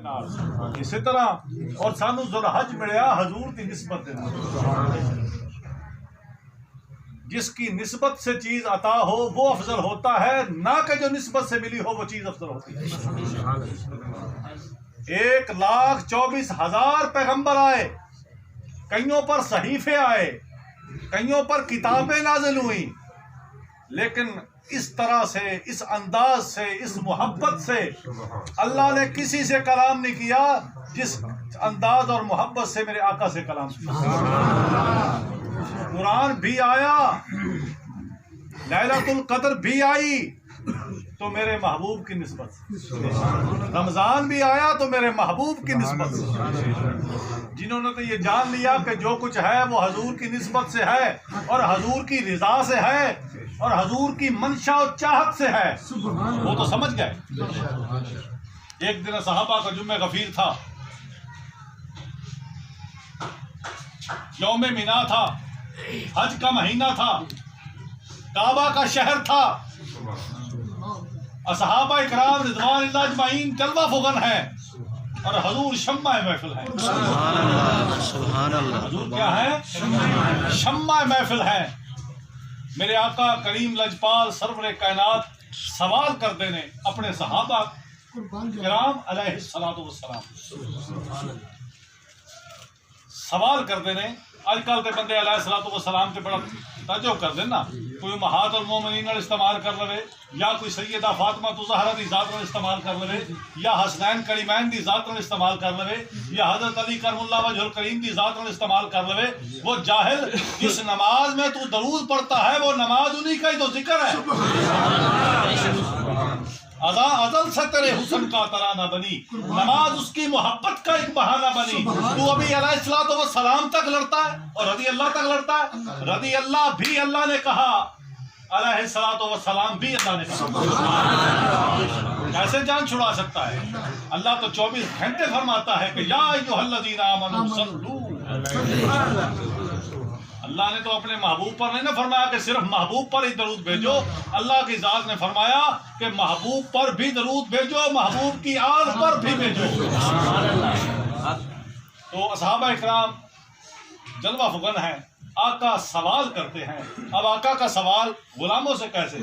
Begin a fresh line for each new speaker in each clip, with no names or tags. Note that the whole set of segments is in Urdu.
اسی طرح اور سانو ذوالحج ملیا حضور کی نسبت دینا، جس کی نسبت سے چیز عطا ہو وہ افضل ہوتا ہے، نہ کہ جو نسبت سے ملی ہو وہ چیز افضل ہوتی ہے۔ 1,24,000 پیغمبر آئے، کئیوں پر صحیفے آئے، کئیوں پر کتابیں نازل ہوئیں، لیکن اس طرح سے، اس انداز سے، اس محبت سے اللہ نے کسی سے کلام نہیں کیا جس انداز اور محبت سے میرے آقا سے کلام کیا۔ قرآن بھی آیا، لیلۃ القدر بھی آئی تو میرے محبوب کی نسبت سے، رمضان بھی آیا تو میرے محبوب کی نسبت سے۔ جنہوں نے تو یہ جان لیا کہ جو کچھ ہے وہ حضور کی نسبت سے ہے اور حضور کی رضا سے ہے اور حضور کی منشا و چاہت سے ہے، وہ تو سمجھ گئے۔ ایک دن صحابہ کا جمعہ غفیر تھا، یوم مینا تھا، حج کا مہینہ تھا، کعبہ کا شہر تھا، صحابہ اکرام رضوان اللہ اجمعین جلوہ فغن ہیں اور حضور شمع محفل ہے۔
سبحان اللہ۔
حضور کیا ہے؟ شمع محفل ہے۔ میرے آقا کریم لجپال سرور کائنات سوال کرتے ہیں اپنے صحابہ کرام علیہ الصلوۃ والسلام، سوال کرتے ہیں۔ آج کل کے بندے علیہ الصلوۃ والسلام سے بڑا تعجب کر دینا، کوئی امہات المومنین استعمال کر لے، یا کوئی سیدہ فاطمہ زہرا دی ذات استعمال کر لے، یا حسنین کریمین دی ذات استعمال کر لے، یا حضرت علی کرم اللہ وجہ الکریم دی ذات استعمال کر لے۔ وہ جاہل جس نماز میں تو درود پڑھتا ہے وہ نماز انہی کا ہی تو ذکر ہے۔ ازل سے تیرے حسن کا ترانہ بنی، نماز اس کی محبت کا ایک بہانہ بنی۔ تو ابھی علیہ الصلوۃ والسلام تک لڑتا ہے اور رضی اللہ تک لڑتا ہے۔ رضی اللہ بھی اللہ نے کہا، علیہ الصلوۃ والسلام بھی اللہ نے کہا۔ کیسے جان چھڑا سکتا ہے؟ اللہ تو 24 گھنٹے فرماتا ہے کہ یا ایھا الذین آمنوا صلوا۔ اللہ نے تو اپنے محبوب پر نہیں نہ فرمایا کہ صرف محبوب پر ہی درود بھیجو، اللہ کی ذات نے فرمایا کہ محبوب پر بھی درود بھیجو، محبوب کی آل پر بھی بھیجو۔ تو اصحابہ اکرام جلوہ فغن ہیں، آقا سوال کرتے ہیں۔ اب آقا کا سوال غلاموں سے کیسے؟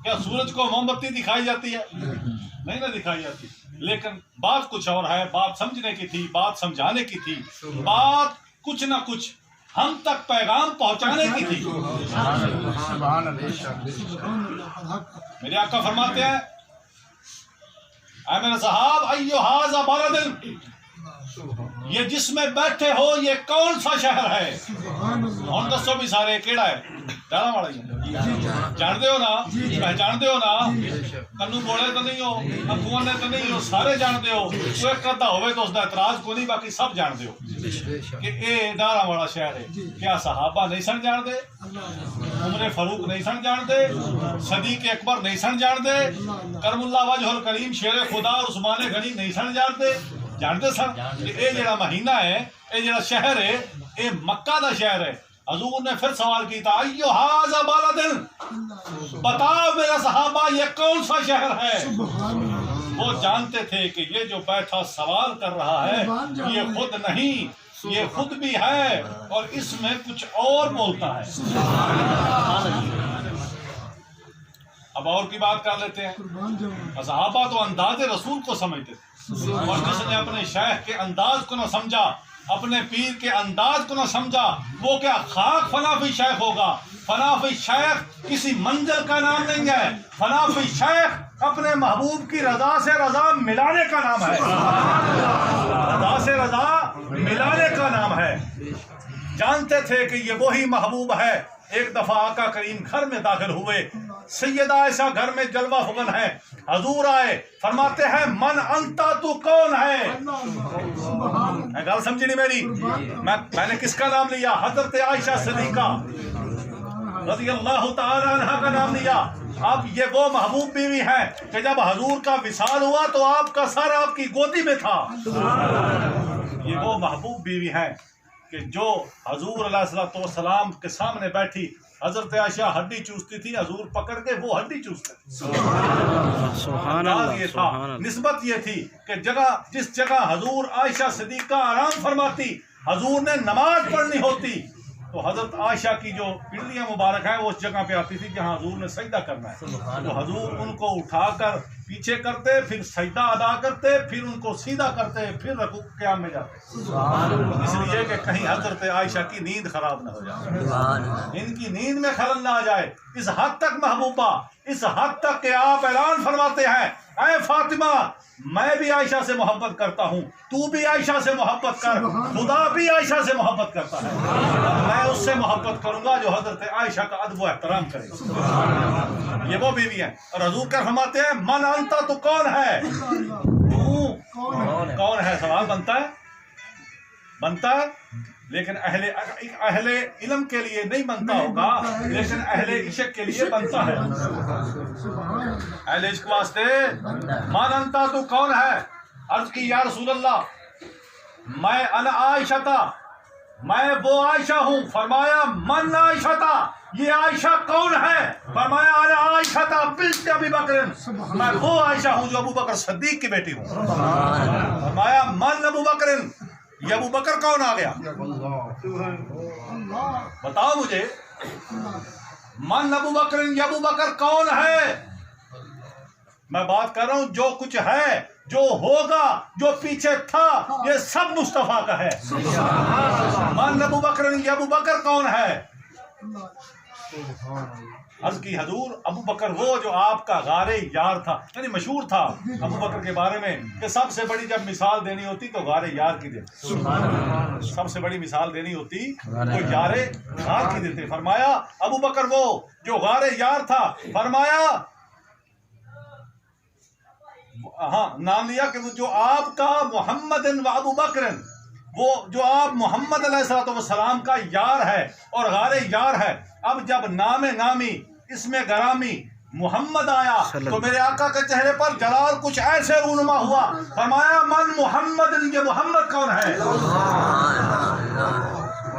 کیا سورج کو موم بتی دکھائی جاتی ہے؟ نہیں نہ دکھائی جاتی، لیکن بات کچھ اور ہے۔ بات سمجھنے کی تھی، بات سمجھانے کی تھی، بات کچھ نہ کچھ ہم تک پیغام پہنچانے کی تھی۔ میرے آقا فرماتے ہیں، اے میرے صاحب، ایو ھذا بلد، یہ جس میں بیٹھے ہو یہ کون سا شہر ہے؟ ہن دسو بھی سارے کیڑا ہے؟ ڈالا والا جانتے ہو نا؟ پہچانتے ہو نا؟ کنو بولے تو نہیں ہو، اگوں نے تو نہیں ہو، سارے جانتے ہو۔ کوئی کرتا ہوئے تو اس کا اعتراض کو نہیں، باقی سب جانتے ہو کہ اے ڈالا والا شہر ہے۔ کیا صحابہ نہیں سن جانتے؟ عمر فاروق نہیں سن جانتے؟ صدیق اکبر نہیں سن جانتے؟ کرم اللہ وجہ الکریم شیر خدا اور عثمان غنی نہیں سن جانتے؟ جانتے سن کہ اے جڑا مہینہ ہے، اے جڑا شہر ہے، اے مکہ دا شہر ہے۔ حضور نے پھر سوال کیتا، ایو ھذا بلد، بتاؤ میرے صحابہ یہ کون سا شہر ہے؟ وہ جانتے تھے کہ یہ جو بیٹھا سوال کر رہا ہے یہ خود نہیں، یہ خود بھی ہے اور اس میں کچھ اور بولتا ہے۔ اب اور کی بات کر لیتے ہیں۔ صحابہ تو انداز رسول کو سمجھتے تھے، اور جس نے اپنے شیخ کے انداز کو نہ سمجھا، اپنے پیر کے انداز کو نہ سمجھا، وہ کیا خاک فنافی شیخ ہوگا؟ فنافی شیخ کسی منزل کا نام نہیں ہے، فنافی شیخ اپنے محبوب کی رضا سے رضا ملانے کا نام ہے۔ رضا سے رضا ملانے کا نام ہے۔ جانتے تھے کہ یہ وہی محبوب ہے۔ ایک دفعہ آقا کریم گھر میں داخل ہوئے، سیدہ عائشہ گھر میں جلوہ فغن ہے، حضور آئے، فرماتے ہیں من انتا، تو کون ہے؟ گل سمجھی نہیں میری؟ میں نے کس کا نام لیا؟ حضرت عائشہ صدیقہ رضی اللہ تعالی عنہ کا نام لیا۔ اب یہ وہ محبوب بیوی ہے کہ جب حضور کا وصال ہوا تو آپ کا سر آپ کی گودی میں تھا۔ یہ وہ محبوب بیوی ہے کہ جو حضور علیہ الصلوۃ والسلام کے سامنے بیٹھی حضرت عائشہ ہڈی چوستی تھی، حضور پکڑ کے وہ ہڈی چوستے تھے۔
سبحان
انداز
اللہ
یہ تھا،
سبحان اللہ
نسبت یہ تھی کہ جس جگہ حضور عائشہ صدیقہ آرام فرماتی، حضور نے نماز پڑھنی ہوتی تو حضرت عائشہ کی جو پنڈلیاں مبارک ہیں وہ اس جگہ پہ آتی تھی جہاں حضور نے سجدہ کرنا ہے، تو حضور ان کو اٹھا کر پیچھے کرتے، پھر سجدہ ادا کرتے، پھر ان کو سیدھا کرتے، پھر رکوع قیام میں جاتے، اس لیے کہ کہیں حضرت عائشہ کی نیند خراب نہ ہو جائے، ان کی نیند میں خلل نہ آ جائے۔ اس حد تک محبوبہ، اس حد تک کہ آپ اعلان فرماتے ہیں، اے فاطمہ میں بھی عائشہ سے محبت کرتا ہوں، تو بھی عائشہ سے محبت کر، خدا بھی عائشہ سے محبت کرتا ہے، میں اس سے محبت کروں گا جو حضرت عائشہ کا ادب و احترام کرے گا۔ یہ وہ بیوی ہیں، اور حضور کیا فرماتے ہیں، من انتا تو کون ہے، تو کون ہے، سوال بنتا ہے لیکن اہل علم کے لیے نہیں بنتا ہوگا، لیکن اہل عشق کے لیے بنتا ہے۔ اہل عشق واسطے من انتا تو کون ہے، عرض کی یا رسول اللہ میں انا عائشہ، میں وہ عائشہ ہوں، فرمایا من عائشہ، یہ عائشہ کون ہے، فرمایا انا عائشہ بنت ابی بکر، میں وہ عائشہ ہوں جو ابو بکر صدیق کی بیٹی ہوں، فرمایا من ابو بکر، یہ ابو بکر کون آ گیا، بتاؤ مجھے، من ابو بکر، یہ ابو بکر کون ہے، میں بات کر رہا ہوں جو کچھ ہے، جو ہوگا، جو پیچھے تھا، یہ سب مصطفیٰ کا ہے۔ من ابو بکر، یہ ابو بکر کون ہے، عرض کی حضور ابو بکر وہ جو آپ کا غار یار تھا، یعنی مشہور تھا ابو بکر کے بارے میں کہ سب سے بڑی جب مثال دینی ہوتی تو غار یار کی دیتے، سب سے بڑی مثال دینی ہوتی تو یار غار کی دیتے، فرمایا ابو بکر وہ جو غار یار تھا، فرمایا ہاں نام لیا کہ وہ جو آپ کا محمد و ابو بکر، وہ جو آپ محمد علیہ السلام کا یار ہے اور غار یار ہے۔ اب جب نام نامی اس میں گرامی محمد آیا تو میرے آقا کے چہرے پر جلال کچھ ایسے رونما ہوا، فرمایا من محمد، یہ محمد کون ہے۔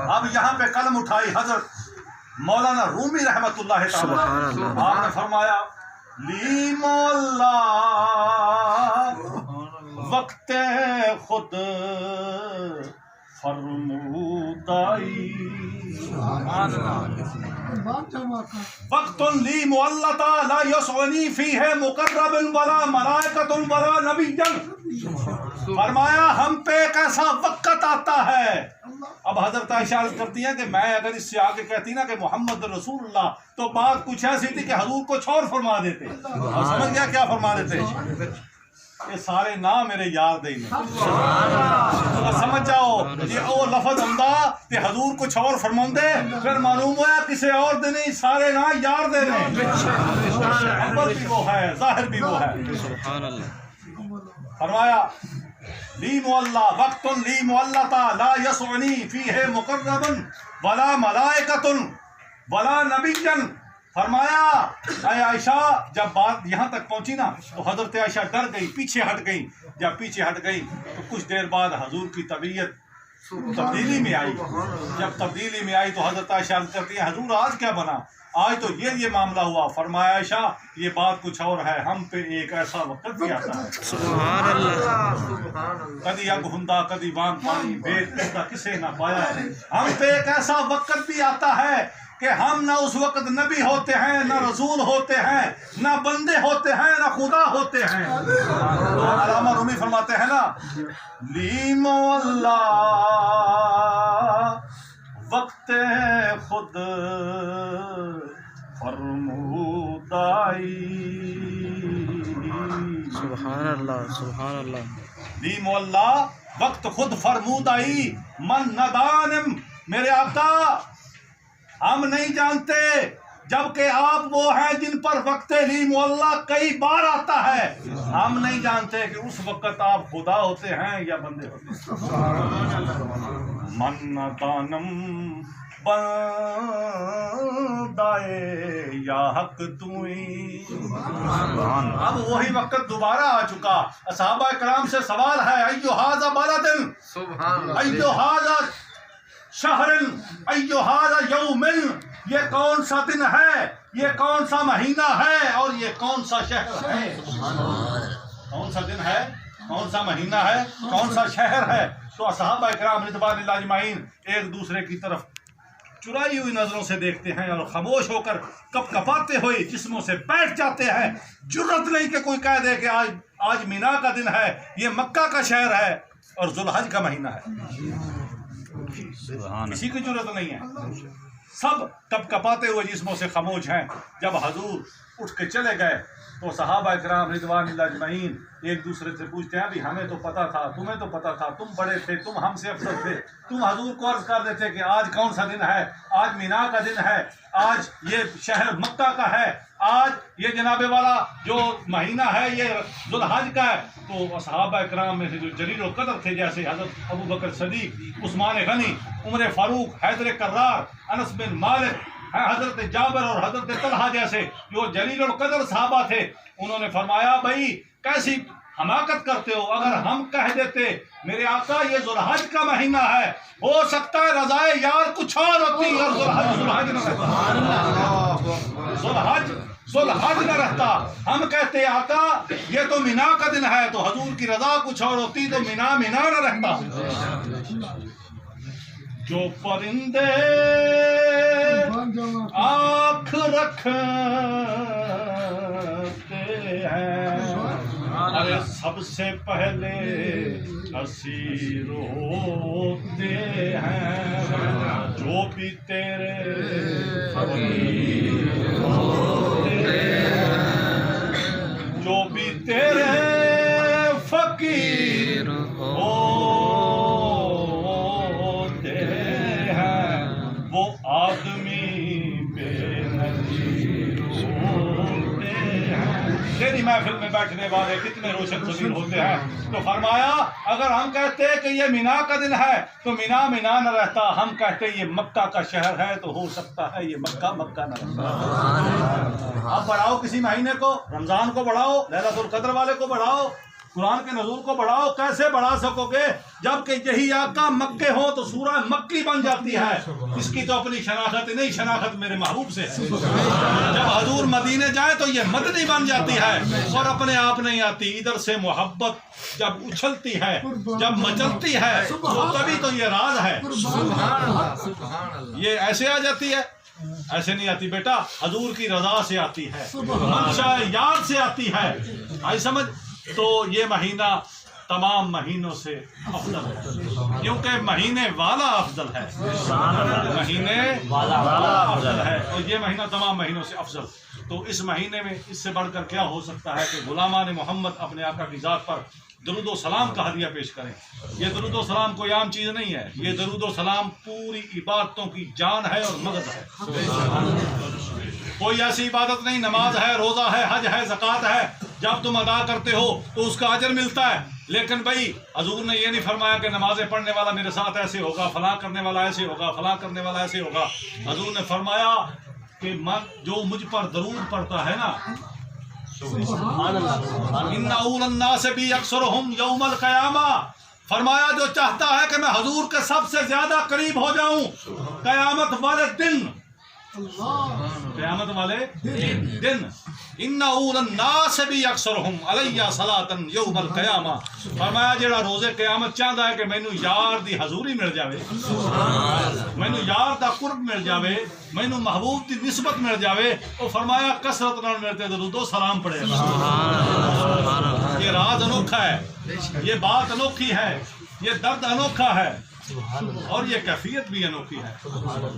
اب یہاں پہ قلم اٹھائی حضرت مولانا رومی رحمت اللہ تعالی، آپ نے فرمایا لی مولا وقت خود فرمودائی، وقت لی معلتا لا یسعنی فیہ مقرب ولا ملائکۃ ولا نبی، فرمایا ہم پہ ایک ایسا وقت آتا ہے۔ اب حضرت عائشہ عرض کرتی ہیں کہ میں اگر اس سے آگے کہتی نا کہ محمد رسول اللہ تو بات کچھ ایسی تھی کہ حضور کچھ اور فرما دیتے، اور سمجھ گیا کیا فرما دیتے، یہ سارے نام میرے یار دے سمجھ جاؤ، یہ او لفظ ہوندا کہ حضور کچھ اور فرماندے پھر معلوم ہوا کسی اور دے نہیں، سارے نام یار دے رہے، اول بھی وہ ہے، ظاہر بھی وہ ہے۔ فرمایا لی معلا وقت لی معلتا لا یسعنی فیہ مقرب ولا ملائکۃ ولا نبی، فرمایا اے عائشہ جب بات یہاں تک پہنچی نا تو حضرت عائشہ ڈر گئی، پیچھے ہٹ گئی، جب پیچھے ہٹ گئی تو کچھ دیر بعد حضور کی طبیعت تبدیلی میں آئی، جب تبدیلی میں آئی تو حضرت عائشہ عرض کرتی ہے حضور آج کیا بنا، آج تو یہ معاملہ ہوا، فرمایا عائشہ یہ بات کچھ اور ہے، ہم پہ ایک ایسا وقت بھی آتا ہے،
سبحان اللہ،
کدی اگ ہندا کدی وان پانی بید اس کا کسے نہ پایا، ہم پہ ایک ایسا وقت بھی آتا ہے کہ ہم نہ اس وقت نبی ہوتے ہیں، نہ رسول ہوتے ہیں، نہ بندے ہوتے ہیں، نہ خدا ہوتے ہیں۔ علامہ رومی فرماتے ہیں نا لی مولا وقت خود فرمودائی،
سبحان اللہ سبحان اللہ،
لی مولا وقت خود فرمودائی، من ندانم، میرے آقا ہم نہیں جانتے جبکہ آپ وہ ہیں جن پر وقت لی معلا کئی بار آتا ہے، ہم نہیں جانتے کہ اس وقت آپ خدا ہوتے ہیں یا بندے ہوتے ہیں۔ من دانم بندائے یا حق توئی، اب وہی وقت دوبارہ آ چکا، صحابہ کرام سے سوال ہے ایو ھذا بلد، ایو ھذا شہر، ایو ھذا یوم، یہ کون سا دن ہے، یہ کون سا مہینہ ہے، اور یہ کون سا شہر ہے؟ کون سا دن ہے، کون سا مہینہ ہے، کون سا شہر ہے؟ تو صحابہ اکرام رضوان اللہ اجمعین ایک دوسرے کی طرف چرائی ہوئی نظروں سے دیکھتے ہیں اور خاموش ہو کر کپ کپاتے ہوئے جسموں سے بیٹھ جاتے ہیں. جرت نہیں کہ کوئی کہہ دے کہ آج مینا کا دن ہے، یہ مکہ کا شہر ہے اور ذوالحج کا مہینہ ہے. کسی کی جرت نہیں ہے. سب کپ کپاتے ہوئے جسموں سے خاموش ہیں. جب حضور اٹھ کے چلے گئے تو صحابہ اکرام رضوان اللہ اجمعین ایک دوسرے سے پوچھتے ہیں ابھی ہمیں تو پتا تھا، تمہیں تو پتا تھا، تم بڑے تھے، تم ہم سے افضل تھے، تم حضور کو عرض کر دیتے کہ آج کون سا دن ہے، آج مینا کا دن ہے، آج یہ شہر مکہ کا ہے، آج یہ جناب والا جو مہینہ ہے یہ ذوالحج کا ہے. تو صحابہ اکرام میں سے جو جلیل القدر تھے جیسے حضرت ابو بکر صدیق، عثمان غنی، عمر فاروق، حیدر کرار، انس بن مالک، حضرت جابر اور حضرت طلحہ جیسے جو جلیل القدر صحابہ تھے، انہوں نے فرمایا بھائی کیسی حماقت کرتے ہو، اگر ہم کہہ دیتے میرے آقا یہ ذوالحج کا مہینہ ہے، ہو سکتا ہے رضائے یار کچھ اور ہوتی اور ذوالحج نہ رہتا، ذوالحج نہ رہتا. ہم کہتے آقا یہ تو مینا کا دن ہے، تو حضور کی رضا کچھ اور ہوتی تو مینا نہ رہتا. جو پرندے آنکھ رکھتے ہیں ارے سب سے پہلے اسیر ہوتے ہیں، جو بھی تیرے فقیر ہوتے ہیں، جو بھی تیرے فقیر تیری محفل میں بیٹھنے والے کتنے روشن ضمیر ہوتے ہیں. تو فرمایا اگر ہم کہتے کہ یہ مینا کا دن ہے تو مینا نہ رہتا، ہم کہتے یہ مکہ کا شہر ہے تو ہو سکتا ہے یہ مکہ نہ رہتا. اب بڑھاؤ کسی مہینے کو، رمضان کو بڑھاؤ، لیلۃ القدر والے کو بڑھاؤ، قرآن کے نزول کو بڑھاؤ، کیسے بڑھا سکو گے جبکہ یہی آقا مکے ہو تو سورہ مکی بن جاتی ہے. اس کی تو اپنی شناخت نہیں، شناخت میرے محبوب سے ہے. جب حضور مدینے جائے تو یہ مدنی بن جاتی ہے اور اپنے آپ نہیں آتی. ادھر سے محبت جب اچھلتی ہے، جب مچلتی ہے تو تبھی تو یہ راز ہے. یہ ایسے آ جاتی ہے، ایسے نہیں آتی بیٹا، حضور کی رضا سے آتی ہے، منشاء یار سے آتی ہے. آئی سمجھ؟ تو یہ مہینہ تمام مہینوں سے افضل ہے کیونکہ مہینے والا افضل ہے، مہینے والا افضل ہے، اور یہ مہینہ تمام مہینوں سے افضل. تو اس مہینے میں اس سے بڑھ کر کیا ہو سکتا ہے کہ غلامان محمد اپنے آقا کی ذات پر درود و سلام کا ہدیہ پیش کریں. یہ درود و سلام کوئی عام چیز نہیں ہے، یہ درود و سلام پوری عبادتوں کی جان ہے اور مغز ہے. کوئی ایسی عبادت نہیں، نماز ہے، روزہ ہے، حج ہے، زکوٰۃ ہے، جب تم ادا کرتے ہو تو اس کا اجر ملتا ہے. لیکن بھائی حضور نے یہ نہیں فرمایا کہ نمازیں پڑھنے والا میرے ساتھ ایسے ہوگا، فلاں کرنے والا ایسے ہوگا، فلاں کرنے والا ایسے ہوگا. حضور نے فرمایا کہ جو مجھ پر درود پڑھتا ہے نا، ان اول الناس بی اکثرہم یوم القیامہ، فرمایا جو چاہتا ہے کہ میں حضور کے سب سے زیادہ قریب ہو جاؤں قیامت والے دن، قیامت والے دن، ان اول الناس بی اکثرہم علیہ صلاۃ یوم القیامہ، فرمایا جڑا روزے قیامت چاہتا ہے کہ مینوں یار دی حضوری مل جاوے، مینوں یار دا قرب مل جاوے، مینوں محبوب دی نسبت مل جاوے، وہ فرمایا کثرت نال میرے تے درود و سلام پڑھے. یہ راز انوکھا ہے، یہ بات انوکھی ہے، یہ درد انوکھا ہے اور یہ کیفیت بھی انوکھی ہے.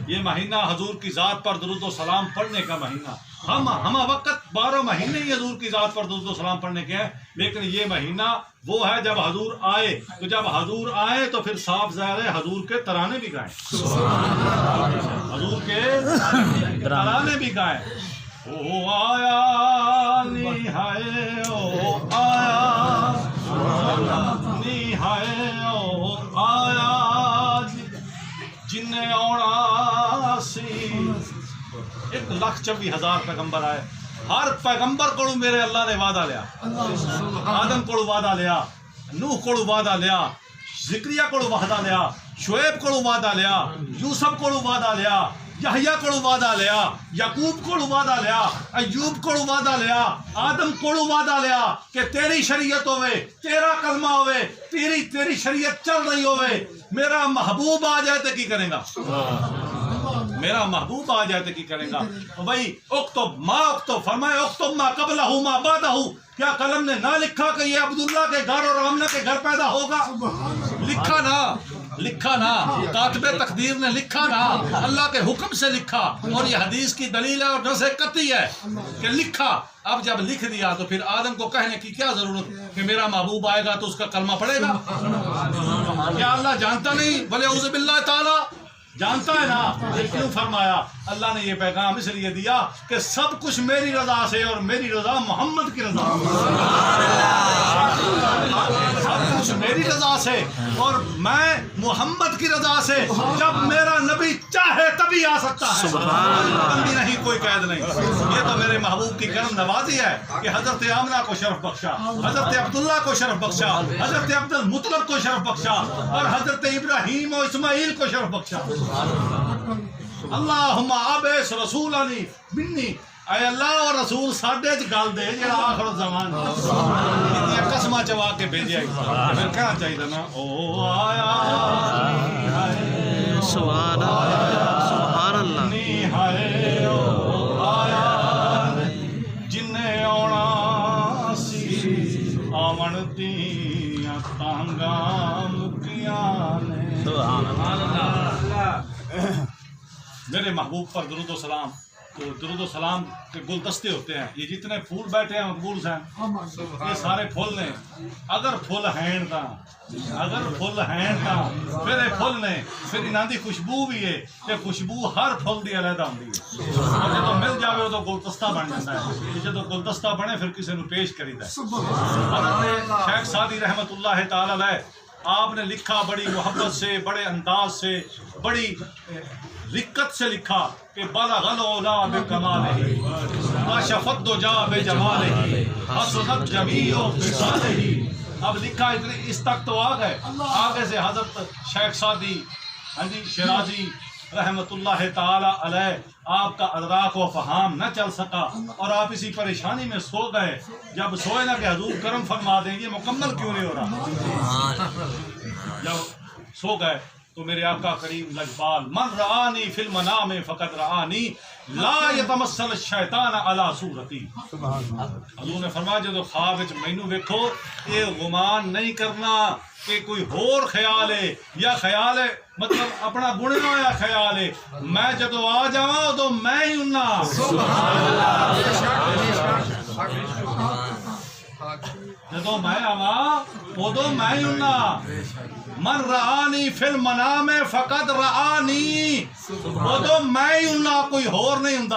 یہ مہینہ حضور کی ذات پر درود و سلام پڑھنے کا مہینہ. ہم وقت 12 مہینے ہی حضور کی ذات پر درود و سلام پڑھنے کے ہیں، لیکن یہ مہینہ وہ ہے جب حضور آئے. تو جب حضور آئے تو پھر صاف ظاہر ہے حضور کے ترانے بھی گائیں، حضور کے ترانے بھی گائیں. او آیا نہائے او آیا نہائے او آیا جن آنا سی. 1,24,000 پیغمبر آئے، ہر پیغمبر کو میرے اللہ نے وعدہ لیا. آدم کو وعدہ لیا، نوح کو وعدہ لیا، زکریا کو وعدہ لیا، شعیب کو وعدہ لیا، یوسف کو وعدہ لیا، یحییٰ کو وعدہ لیا، یعقوب کو وعدہ لیا، ایوب کو وعدہ لیا، آدم کو وعدہ لیا کہ تیری شریعت ہوئے، تیرا کلمہ ہوئے، تیری شریعت چل رہی ہوئے، میرا محبوب آ جائے تو کی کرے گا؟ میرا محبوب آ جائے تو کی کرے گا؟ بھائی اکتب ما اکتب، فرمائے اکتب ما قبلہ ما بعدہ، کیا قلم نے نہ لکھا کہ یہ عبداللہ کے گھر اور آمنہ کے گھر پیدا ہوگا؟ لکھا نا، کاتب تقدیر نے لکھا نا، اللہ کے حکم سے لکھا، اور یہ حدیث کی دلیل ہے اور نص قطعی ہے کہ لکھا۔ اب جب لکھ دیا تو پھر آدم کو کہنے کی کیا ضرورت کہ میرا محبوب آئے گا تو اس کا کلمہ پڑے گا؟ کیا اللہ جانتا نہیں؟ وَلِعُوذُ بِاللَّهِ تعالیٰ جانتا ہے نا؟ کیوں فرمایا؟ اللہ نے یہ پیغام اس لیے دیا کہ سب کچھ میری رضا سے، اور میری رضا محمد کی رضا، سب کچھ میری رضا سے اور میں محمد کی رضا سے، جب میرا نبی چاہے تبھی آ سکتا ہے، بندی نہیں، کوئی قید نہیں۔ یہ تو میرے محبوب کی کرم نوازی ہے کہ حضرت آمنہ کو شرف بخشا، حضرت عبداللہ کو شرف بخشا، حضرت عبد المطلب کو شرف بخشا، اور حضرت ابراہیم اور اسماعیل کو شرف بخشا۔ اللہم عبیس رسولانی بنی، اے اللہ اور رسول ساڈے چ گل دے جڑا آخر الزمان اتنی قسمہ چوا کے بھیجیا، پھر کہنا چاہیے نا او آیا
سبحان اللہ،
نی ہائے او آیا جن آنا سی، آمن دیاں تانگاں مکیاں نے۔ میرے محبوب پر درود و سلام۔ تو درود و سلام کے گلدستے ہوتے ہیں، یہ جتنے پھول بیٹھے ہیں مقبول ہیں، یہ سارے پھول نے، اگر پھول ہیں تا پھر یہ پھول نے، پھر انہاں دی خوشبو بھی ہے کہ خوشبو ہر پھول دی علیحدہ ہوندی ہے، اور جب مل جاوے تو گلدستہ بن جاتا ہے، جب گلدستہ بنے پھر کسی نے پیش کریدا ہے۔ حضرت شیخ سعدی رحمۃ اللہ تعالی علیہ آپ نے لکھا بڑی محبت سے، بڑے انداز سے، بڑی رقت سے لکھا کہ بلغ العلا بکمالہ کشف الدجی بجمالہ حسنت جمیع خصالہ۔ اب لکھا اس تک تو آ گئے، آگے سے حضرت شیخ سعدی شیرازی رحمۃ اللہ تعالی علیہ آپ کا ادراک و فہام نہ چل سکا، اور آپ اسی پریشانی میں سو گئے۔ جب سوئے نا کہ حضور کرم فرما دیں، یہ مکمل کیوں نہیں ہو رہا؟ جب سو گئے تو میرے آقا کریم لجپال، من رآنی فی المنام فقد رآنی لا یتمثل الشیطان علی صورتی۔ حضور نے فرمایا جدو خواب وچ مینوں ویکھو، یہ گمان نہیں کرنا کہ کوئی ہور خیال ہے، یا خیال ہے مطلب اپنا بنیا ہوا خیال ہے، میں جدو آ جاواں ادو میں ہی ہوں، جدو میں آواں ادو میں ہی ہوں۔ من رآنی فی المنام فقد رآنی، ادو میں ہی ہوں، کوئی ہور نہیں ہوں۔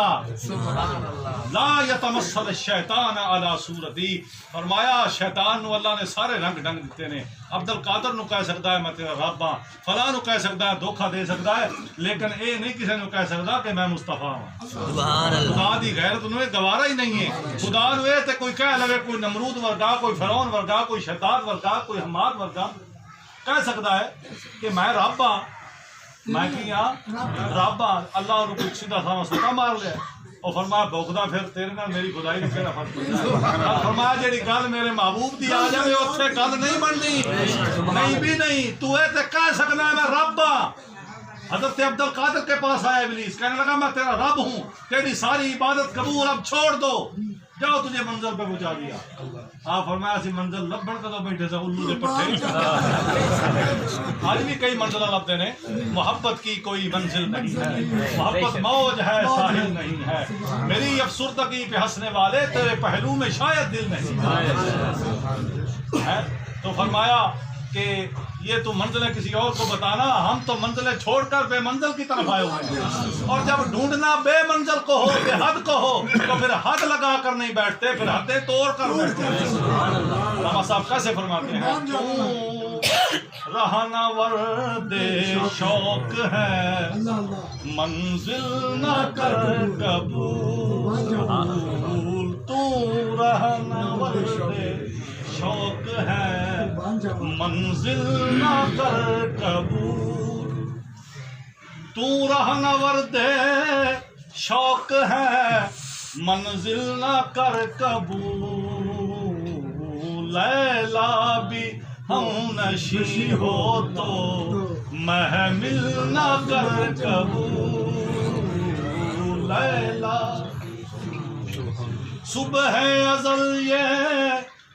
لا یتمثل الشیطان علی صورتی، فرمایا شیطان نو اللہ نے سارے رنگ ڈنگ دیتے نے، عبد القادر نو کہہ سکتا ہے میں تیرا رب ہاں، فلاں نو کہہ سکتا ہے دھوکھا دے سکتا ہے، لیکن اے نہیں کسی نو کہہ سکتا کہ میں مصطفیٰ ہوں۔ خدا دی غیرت نو گوارا ہی نہیں ہے۔ خدا نو اے تے کوئی کہہ لگے، کوئی نمرود ورگا، کوئی فرعون ورگا، کوئی شداد ورگا، کوئی حماد ورگا کہہ سکتا ہے کہ میں رب ہاں، میں کی ہاں رب ہاں۔ اللہ انہوں کچھ سیدھا ساما سوٹا مار لیا، اور فرمایا بوکدا پھر تیرے نال میری خدائی نے کہڑا فرق پڑتا ہے۔ فرمایا جیڑی گل میرے محبوب دی آ جائے اتنے گل نہیں بننی، نہیں بھی نہیں، تو اے تے کہہ سکنا ہے میں رب ہاں۔ حضرت عبد القادر کے پاس آیا ابلیس، کہنے لگا میں تیرا رب ہوں، تیری ساری عبادت قبول، اب چھوڑ دو، جاؤ تجھے منزل پہ پہنچا دیا۔ آپ فرمایا سی منزل لبن کدو بیٹھے سے الو دے پٹھے، آج بھی کئی منزل لبتے نے۔ محبت کی کوئی منزل نہیں ہے، محبت موج ہے ساحل نہیں ہے، میری افسردگی پہ ہنسنے والے تیرے پہلو میں شاید دل نہیں ہے۔ تو فرمایا کہ یہ تو منزلیں کسی اور کو بتانا، ہم تو منزلیں چھوڑ کر بے منزل کی طرف آئے ہوئے ہیں، اور جب ڈھونڈنا بے منزل کو ہو، بے حد کو ہو، تو پھر حد لگا کر نہیں بیٹھتے، پھر حدیں توڑ کر بیٹھتے ہیں۔ علامہ صاحب کیسے فرماتے ہیں، رہنا ورد شوق ہے منزل نہ کر قبول، تو رہنا ورد شوق ہے منزل نہ کر قبول۔ تو رہنورد شوق ہے منزل نہ کر قبول، لیلا بھی ہم نشی ہو تو محمل نہ کر قبول، لیلا صبح ازل یہ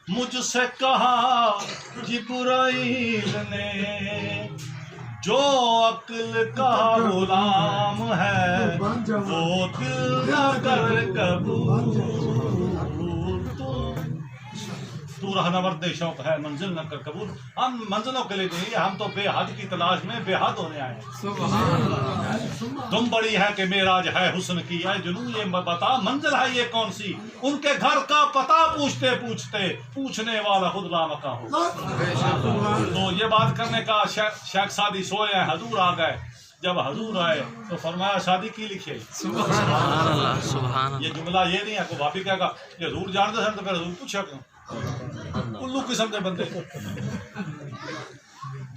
مجھ سے کہا جبرائیل نے، جو عقل کا غلام ہے وہ دل نہ کر قبول، تو رہنورد شوق ہے منزل نہ کر قبول۔ ہم منزلوں کے لیے نہیں، ہم تو بے حد کی تلاش میں بے حد ہونے آئے ہیں۔ تم بڑی ہے کہ معراج ہے حسن کی، اے جنوں یہ بتا منزل ہے یہ کون سی، ان کے گھر کا پتہ پوچھتے پوچھتے پوچھنے والا خود لامکاں ہو۔ تو یہ بات کرنے کا شیخ سعدی سوئے ہیں، حضور آ گئے، جب حضور آئے تو فرمایا شادی کی لکھے۔
سبحان اللہ سبحان
یہ جملہ یہ نہیں ہے کہ بھابی کہے گا یہ حضور جانتے ہیں تو پھر حضور پوچھا کیوں، الو قسم کے بندے،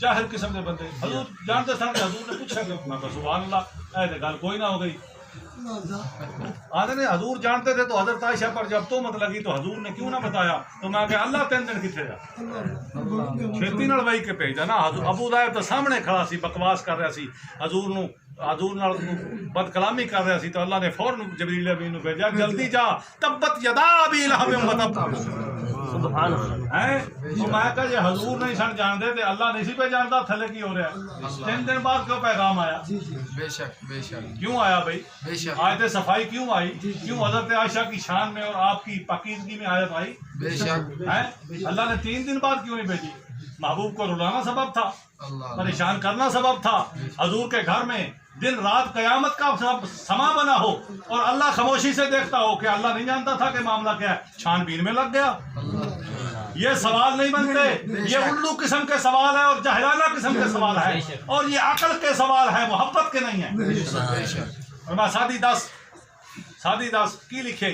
جاہل قسم کے بندے، حضور جانتے تھے کہ حضور نے پوچھا کیوں، میں کہا سبحان اللہ، ایسے گل کوئی نہ ہو گئی۔ آدھے نے حضور جانتے تھے تو حضرت عائشہ پر جب تہمت لگی تو حضور نے کیوں نہ بتایا، تو میں کہا اللہ 3 دن کتنے جا چھتی نال وہی کے بھیجا نا۔ ابو لہب تو سامنے کھڑا سی بکواس کر رہا سی، حضور نال بد کلامی کر رہا سی، تو اللہ نے فوراً جبریل امین نوں بھیجا جلدی جا تبت یدا ابی لہب وتب۔ سبحان اللہ۔ تو میں کہا یہ حضور نہیں سن جانتے تے اللہ نہیں سی پہ جانتا تھلے کی ہو رہا ہے۔ 3 دن بعد کیوں پیغام آیا؟
بے شک بے شک
کیوں آیا بھائی؟
بے شک
آیت صفائی کیوں آئی؟ کیوں حضرت عائشہ کی شان میں اور آپ کی پاکیزگی میں آیت آئی؟
بے شک
اللہ نے 3 دن بعد کیوں نہیں بھیجی؟ محبوب کو رلانا سبب تھا،
اللہ
پریشان کرنا سبب تھا، حضور کے گھر میں دن رات قیامت کا سما بنا ہو اور اللہ خاموشی سے دیکھتا ہو کہ اللہ نہیں جانتا تھا کہ معاملہ کیا ہے، چھان بین میں لگ گیا۔ یہ سوال نہیں بنتے، یہ الو قسم کے سوال ہے اور جاہلانہ قسم کے سوال ہے، اور یہ عقل کے سوال ہے، محبت کے نہیں ہے۔ اور میں سادی دس کی لکھے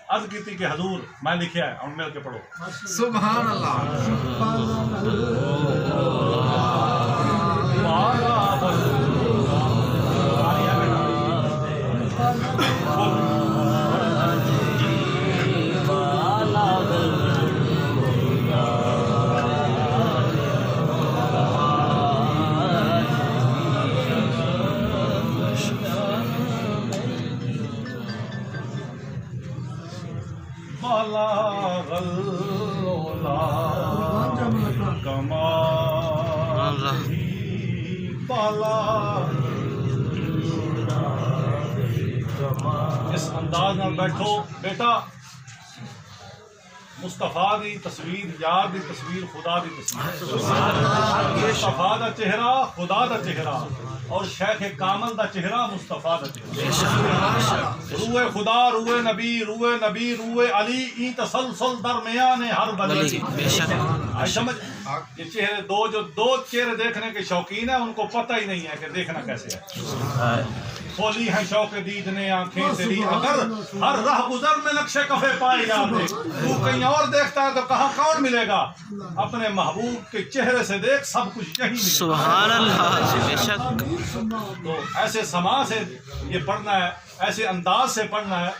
عرض کی تھی کہ حضور میں لکھیا ہے اور مل کے پڑھو۔
سبحان اللہ
اس انداز میں بیٹھو بیٹا، مصطفیٰ دی تصویر، یار دی تصویر، خدا دی تصویر، مصطفیٰ دا چہرہ خدا دا چہرہ اور شیخ کامل دا چہرہ مصطفیٰ دا چہرہ، روح خدا، روح نبی، روح علی، این تسلسل درمیان ہر بلی۔ سمجھ یہ چہرے دو چہرے دیکھنے کے شوقین ہیں، ان کو پتہ ہی نہیں ہے کہ دیکھنا کیسے ہے۔ کھولی ہیں شوق دیدنے آنکھیں تیری، اگر ہر راہ گزر میں نقشے کفے پائے جاتے، تو کہیں اور دیکھتا ہے تو کہاں کون ملے گا، اپنے محبوب کے چہرے سے دیکھ سب کچھ یہی ملے گا۔
سبحان اللہ بے شک۔
تو ایسے سما سے یہ پڑھنا ہے، ایسے انداز سے پڑھنا ہے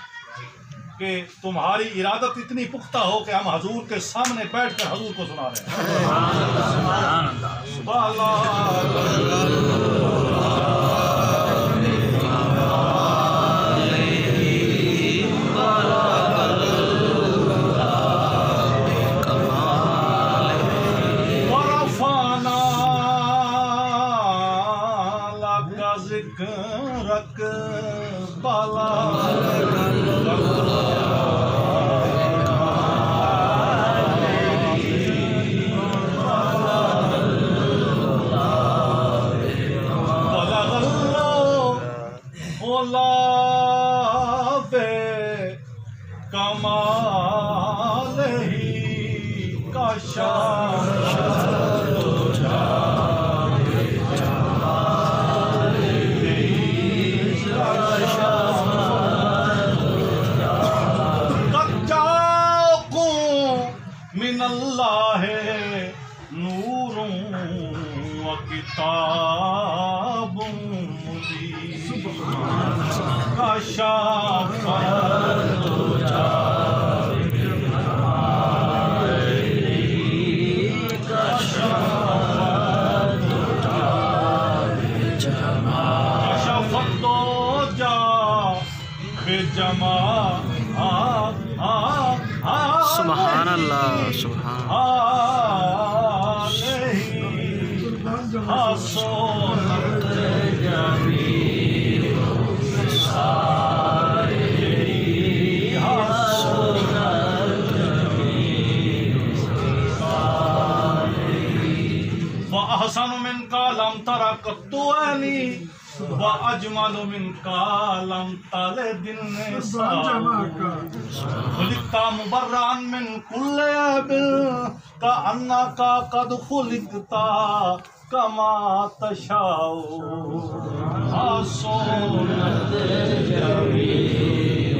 کہ تمہاری ارادت اتنی پختہ ہو کہ ہم حضور کے سامنے بیٹھ کر حضور کو سنا رہے ہیں۔ سبحان اللہ۔ ذکرک بالا بے کمال ہی کا شان من اللہ نور و کتاب مبین۔
سبحان اللہ سبحان
وأحسن منك لم تر قط عيني وأجمل منك لم تلد النساء خلقت مبرأ من كل عيب كأنك قد خلقت كما تشاء حسنت جميل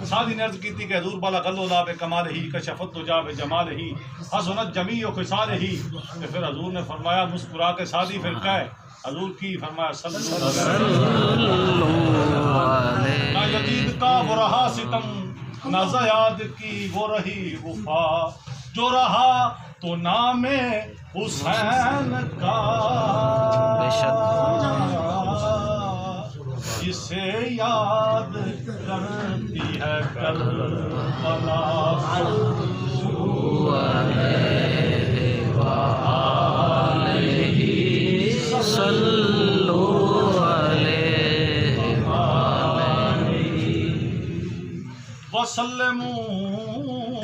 سادی نے عرض کی تھی کہ حضور بالا غلو لا بے کمال ہی کشفت تو جا بے جمال ہی حسنت جمیع و خصال ہی. کہ پھر حضور نے فرمایا مسکرا کے سادی پھر کہے حضور کی فرمایا صلی اللہ علیہ نہ یزید کا وہ رہا ستم نہ زیاد کی وہ رہی وفا جو رہا تو نام حسین کا جسے یاد کرتی ہے کربلا وسلموا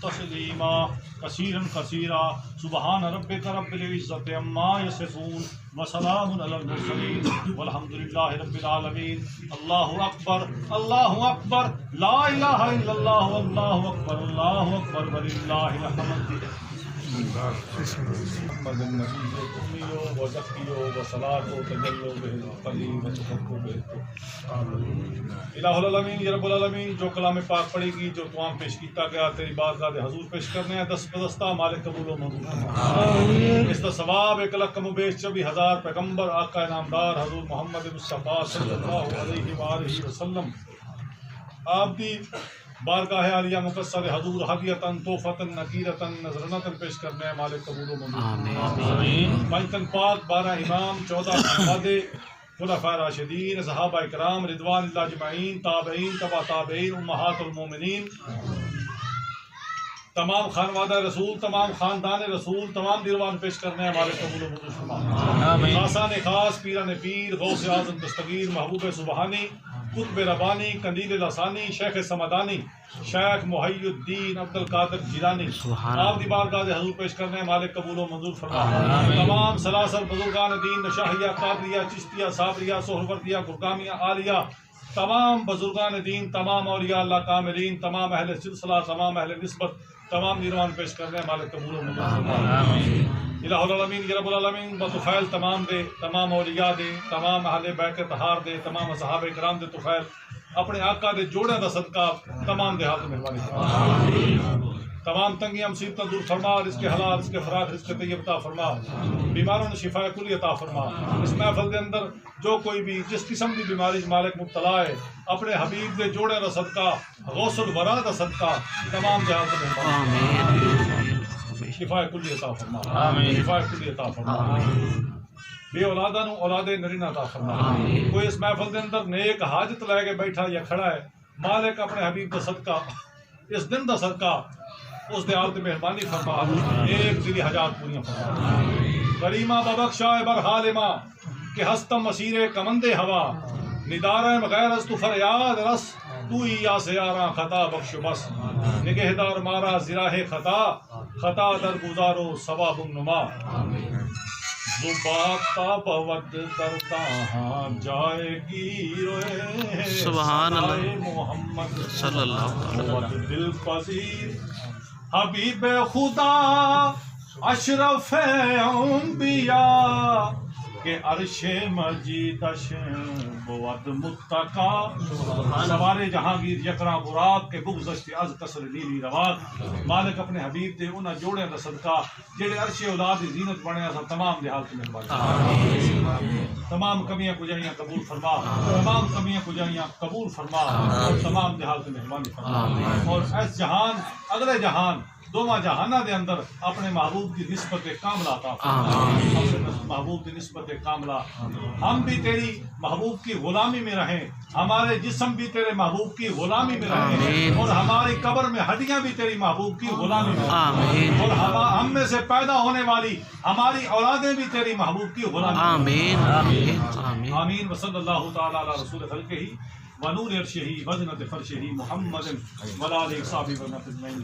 تسلیما کثیرا کثیرا سبحان ربک رب العزت عما یصفون وسلام علی المرسلین والحمد للہ رب العالمین. اللہ اکبر اللہ اکبر لا الہ الا اللہ اللہ اکبر اللہ اکبر وللہ الحمد. محمد النبی امیو و ذکیو و صلاۃ و تجلو بہ القلیم و تفکر بہ الہ العالمین یا رب العالمین. جو کلام پاک پڑھی گی جو تمام پیش کیتا گیا تیری بارگاہ دے حضور پیش کرنے ہیں دست بدستہ مالک قبول و منظور فرما. اس کا ثواب 1,24,000 پیغمبر آقا انعامدار حضور محمد مصطفیٰ صلی اللہ علیہ وآلہ وسلم آپ دی بارگاہ عالیہ مقصد حضور ہدیتاً توفتاً نکیرتاً نذرنتاً پیش کرنے ہیں مالک قبول و منظور. بائتن پاک 12 امام 14 خلفائے خلفائے راشدین صحابہ کرام رضوان اللہ اجمعین تابعین تبع تابعین امہات المومنین تمام خانوادہ رسول تمام خاندان رسول تمام دیروان پیش کرنے ہیں مالک قبول و منظور فرما. خاصان خاص پیران پیر غوث اعظم دستگیر محبوب سبحانی قطب ربانی قندیل لسانی شیخ سمدانی شیخ محی الدین عبد القادر جیلانی آپ دی بارگاہ دے حضور پیش کرنے مالک قبول و منظور فرما. تمام سلاسل بزرگان دین نشاہیہ قادریہ چشتیہ صابریہ سہروردیہ گرگامیہ عالیہ تمام بزرگان دین تمام اولیاء اللہ کاملین تمام اہل سلسلہ تمام اہل نسبت تمام نیروان پیش کرنے مالک قبول و منظور فرما. الہ العالمین یا رب العالمین بطفیل تمام دے تمام اولیاء دے تمام اہل بیت طہار دے تمام اصحاب کرام دے طفیل اپنے آقا دے جوڑے دا صدقہ تمام دے حاضر مہربانی فرما. تمام تنگیاں مصیبتیں دور فرما رزق حلال رزق فراغ رزق طیب عطا فرما. بیماروں نے شفا کلی عطا فرما. اس محفل دے اندر جو کوئی بھی جس قسم کی بیماری مالک مبتلا ہے اپنے حبیب دے جوڑے دا صدقہ غوث الورا دا صدقہ تمام دے حاضر مہربانی شفا کلی عطا فرما. شفا کلی عطا فرما. بے اولادہ نو اولاد نرینہ عطا فرما. کوئی اس محفل دے اندر نیک حاجت لے کے بیٹھا یا کھڑا ہے مالک اپنے حبیب دا صدقہ اس دن دا صدقہ اس دے حالت مہربانی فرما. ایک دلی حاجات پوریاں فرما. کریمہ ببخشا بر حالما کہ ہستم مسیر کمند ہوا ندارہ مغیر از تو فریاد رس تو ہی یا سیاراں خطا بخش بس نگہدار مارا زراہ خطا خطا در گزارو ثواب نما. زباتا بود در تاہاں جائے گی روئے
سبحان اللہ
محمد
صلی اللہ علیہ وسلم.
دل پذیر حبیب خدا اشرف انبیاء کہ عرش مجیدش بود متقا سوار جہانگیر یکراں مراد کے بگذشت از قصر نیلی رواد مالک اپنے حبیب دے انہاں جوڑے دا صدقہ جڑے عرش اولاد دی زینت بنے اساں تمام دے حالت میں مہربانی تمام کمیاں کجائیاں قبول فرما تمام کمیاں کجائیاں قبول فرما اور تمام دے حالت میں مہربانی فرما اور اس جہان اگلے جہان دوواں جہانہ دے اندر اپنے محبوب کی نسبت کاملہ عطا فرما اپنے محبوب کی نسبت کاملہ ہم بھی تیری محبوب کی غلامی میں رہیں ہمارے جسم بھی تیرے محبوب کی غلامی میں رہیں اور ہماری قبر میں ہڈیاں بھی تیری محبوب کی غلامی میں رہیں اور ہم میں سے پیدا ہونے والی ہماری اولادیں بھی تیری محبوب کی غلامی میں رہیں آمین وصلی اللہ تعالی علی رسول خلقہ ونور عرشہ وزنت فرشہ محمد وعلی آلہ وصحبہ وسلم